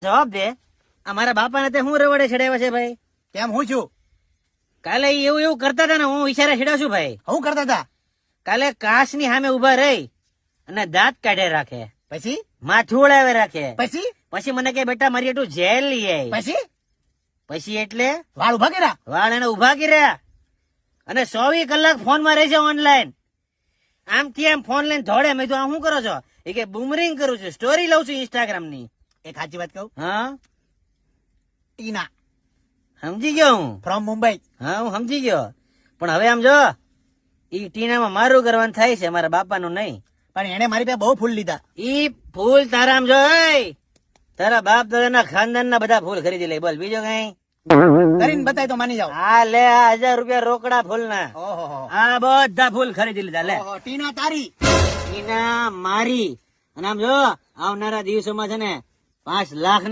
જવાબ દે. અમારા બાપાને તે હું રવડે ચડાવ્યા છે ભાઈ? કેમ હું છું? કાલે ઈ એવું કરતા હતા ને, હું ઈશારે છેડ્યો છું ભાઈ. હું કરતા હતા? કાલે કાચ ની સામે ઉભા રહી અને દાંત કાઢે રાખે, પછી માથું ઓળાવે રાખે, પછી પછી મને કે બેટા મારી એટલું જેલ લઈ આય. પછી પછી એટલે વાળ ઉભા કર્યા. વાળ એને ઉભા કર્યા અને 24 કલાક ફોન માં રહે છે ઓનલાઈન. આમથી આમ ફોન લઈને ધોડે. મેં તો આ શું કરો છો? એ કે બુમરિંગ કરું છું, સ્ટોરી લઉં છું ઇન્સ્ટાગ્રામ ની. એક સાચી વાત કહું, હા ટીના સમજી ગયો હું. ફ્રોમ મુંબઈ. હા હું સમજી ગયો. પણ હવે આમ જો, ઈ ટીનામાં મારું કરવાનું થાય છે, મારા બાપાનું નહીં. પણ એને મારી પાસે બહુ ફૂલ લીધા. ઈ ફૂલ તારા આમ જો, એય, તારા બાપ દાદાના ખાનદાનના બધા ફૂલ ખરીદી લે. બોલ બીજો કઈ? કરીને બતાય તો માની જાવ. આ લે, આ 1000 રૂપિયા રોકડા ફૂલના. ઓહો, આ બધા ફૂલ ખરીદી લીધા. લે ટીના તારી. ટીના મારી. અને આમ જો, આવનારા દિવસોમાં છે ને 5 લાખ